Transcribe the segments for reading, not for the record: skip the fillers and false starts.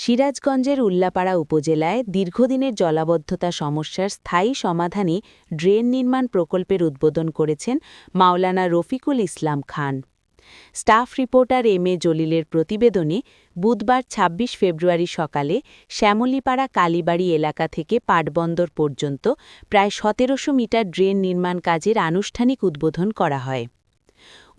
সিরাজগঞ্জের উল্লাপাড়া উপজেলায় দীর্ঘদিনের জলাবদ্ধতা সমস্যার স্থায়ী সমাধানে ড্রেন নির্মাণ প্রকল্পের উদ্বোধন করেছেন Maulana Rafiqul Islam Khan. Staff reporter M A. জলিলের প্রতিবেদনে বুধবার ২৬ ফেব্রুয়ারি সকালে শ্যামলীপাড়া কালীবাড়ি এলাকা থেকে পাটবন্দর পর্যন্ত প্রায় ১৭০০ মিটার ড্রেন নির্মাণ কাজের আনুষ্ঠানিক উদ্বোধন করা হয়।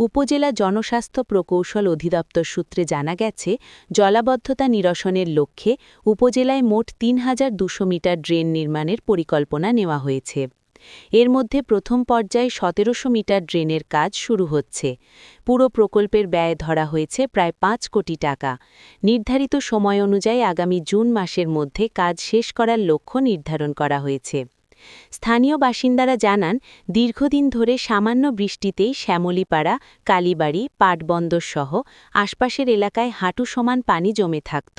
উপজেলা জনস্বাস্থ্য প্রকৌশল অধিদপ্তর সূত্রে জানা গেছে, জলাবদ্ধতা নিরসনের লক্ষ্যে উপজেলায় মোট ৩,২০০ মিটার ড্রেন নির্মাণের পরিকল্পনা নেওয়া হয়েছে। এর মধ্যে প্রথম পর্যায়ে ১৭০০ মিটার ড্রেনের কাজ শুরু হচ্ছে। পুরো প্রকল্পের ব্যয় ধরা হয়েছে প্রায় ৫ কোটি টাকা। নির্ধারিত সময় অনুযায়ী আগামী জুন মাসের মধ্যে কাজ শেষ করার লক্ষ্য নির্ধারণ করা হয়েছে। স্থানীয় বাসিন্দারা জানান, দীর্ঘদিন ধরে সামান্য বৃষ্টিতেই শ্যামলীপাড়া, কালীবাড়ি, পাটবন্দর সহ আশপাশের এলাকায় হাঁটু সমান পানি জমে থাকত।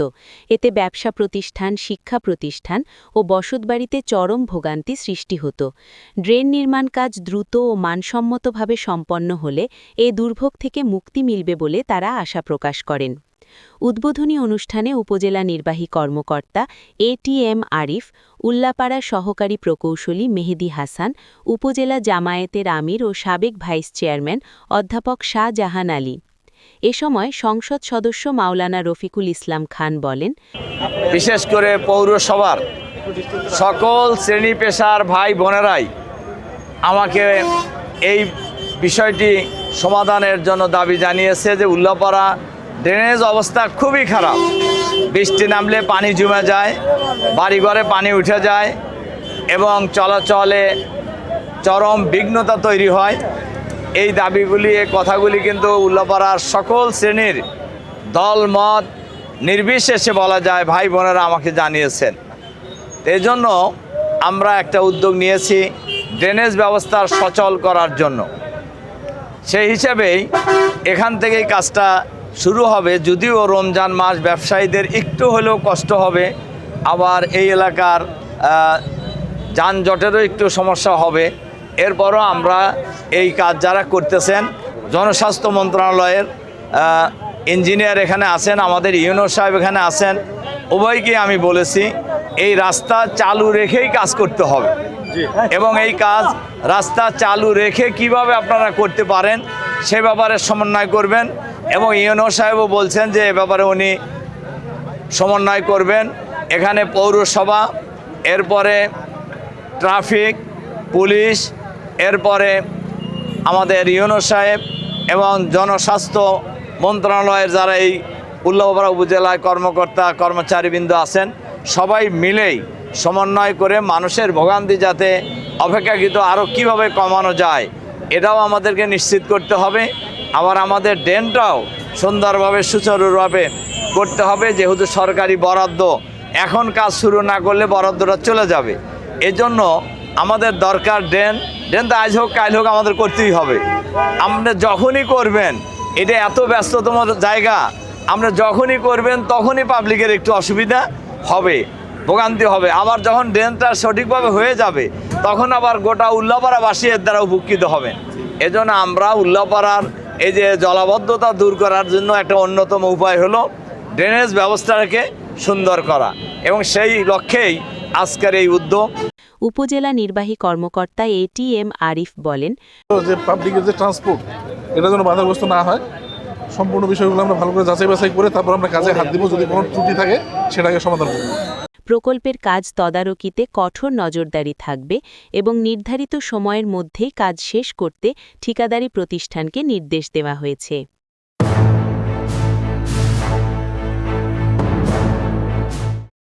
এতে ব্যবসা প্রতিষ্ঠান, শিক্ষা প্রতিষ্ঠান ও বসতবাড়িতে চরম ভোগান্তি সৃষ্টি হতো। ড্রেন নির্মাণ কাজ দ্রুত ও মানসম্মতভাবে সম্পন্ন হলে এ দুর্ভোগ থেকে মুক্তি মিলবে বলে তারা আশা প্রকাশ করেন। উদ্বোধনী অনুষ্ঠানে উপজেলা নির্বাহী কর্মকর্তা এ.টি.এম. আরিফ, উল্লাপাড়া সহকারী প্রকৌশলী মেহেদী হাসান, উপজেলা জামায়াতের আমির ও সাবেক ভাইস চেয়ারম্যান অধ্যাপক শাহজাহান আলী। এ সময় সংসদ সদস্য মাওলানা রফিকুল ইসলাম খান বলেন, বিশেষ করে পৌরসভার সকল শ্রেণী পেশার ভাই বোনেরাই আমাকে এই বিষয়টি সমাধানের জন্য দাবি জানিয়েছে যে উল্লাপাড়া ড্রেনেজ অবস্থা খুবই খারাপ। বৃষ্টি নামলে পানি জমে যায়, বাড়িঘরে পানি উঠে যায় এবং চলাচলে চরম বিঘ্নতা তৈরি হয়। এই দাবিগুলি, এই কথাগুলি কিন্তু উল্লাপাড়ার সকল শ্রেণীর দলমত নির্বিশেষে বলা যায় ভাই বোনেরা আমাকে জানিয়েছেন। এই জন্য আমরা একটা উদ্যোগ নিয়েছি ড্রেনেজ ব্যবস্থার সচল করার জন্য। সেই হিসেবেই এখান থেকেই কাজটা শুরু হবে। যদিও রমজান মাস ব্যবসায়ীদের একটু হলেও কষ্ট হবে, আবার এই এলাকার যানজটেরও একটু সমস্যা হবে। এরপরও আমরা এই কাজ যারা করতেছেন, জনস্বাস্থ্য মন্ত্রণালয়ের ইঞ্জিনিয়ার এখানে আছেন, আমাদের ইউনো সাহেব এখানে আছেন, উভয়কে আমি বলেছি এই রাস্তা চালু রেখেই কাজ করতে হবে এবং এই কাজ রাস্তা চালু রেখে কিভাবে আপনারা করতে পারেন সে ব্যাপারে সমন্বয় করবেন। এবং ইউনো সাহেবও বলছেন যে এ ব্যাপারে উনি সমন্বয় করবেন। এখানে পৌরসভা, এরপরে ট্রাফিক পুলিশ, এরপরে আমাদের ইউনো সাহেব এবং জনস্বাস্থ্য মন্ত্রণালয়ের যারা এই উল্লাপাড়া উপজেলায় কর্মকর্তা কর্মচারীবৃন্দ আছেন, সবাই মিলেই সমন্বয় করে মানুষের ভোগান্তি যাতে অপেক্ষাকৃত আরও কীভাবে কমানো যায় এটাও আমাদেরকে নিশ্চিত করতে হবে। আবার আমাদের ড্রেনটাও সুন্দরভাবে সুচারুভাবে করতে হবে, যেহেতু সরকারি বরাদ্দ, এখন কাজ শুরু না করলে বরাদ্দটা চলে যাবে। এজন্য আমাদের দরকার ড্রেন তো আজ হোক কাল হোক আমাদের করতেই হবে। আপনি যখনই করবেন, এটা এত ব্যস্ততম জায়গা, আমরা যখনই করবেন তখনই পাবলিকের একটু অসুবিধা হবে, ভোগান্তি হবে। আবার যখন ড্রেনটা সঠিকভাবে হয়ে যাবে তখন আবার গোটা উল্লাপাড়াবাসী এর দ্বারা উপকৃত হবেন। এজন্য আমরা উল্লাপাড়ার এই যে জলাবদ্ধতা দূর করার জন্য একটা অন্যতম উপায় হলো ড্রেনেজ ব্যবস্থাটাকে সুন্দর করা, এবং সেই লক্ষ্যেই আজকের এই উদ্যোগ। উপজেলা নির্বাহী কর্মকর্তা এ.টি.এম. আরিফ বলেন, যে পাবলিকের যে ট্রান্সপোর্ট, এটা যেন বাধাগ্রস্ত না হয়, সম্পূর্ণ বিষয়গুলো আমরা ভালো করে যাচাই বাছাই করে তারপর আমরা কাজে হাত দিব। যদি কোনো ত্রুটি থাকে সেটাকে সমাধান করব। প্রকল্পের কাজ তদারকিতে কঠোর নজরদারি থাকবে এবং নির্ধারিত সময়ের মধ্যেই কাজ শেষ করতে ঠিকাদারি প্রতিষ্ঠানকে নির্দেশ দেওয়া হয়েছে।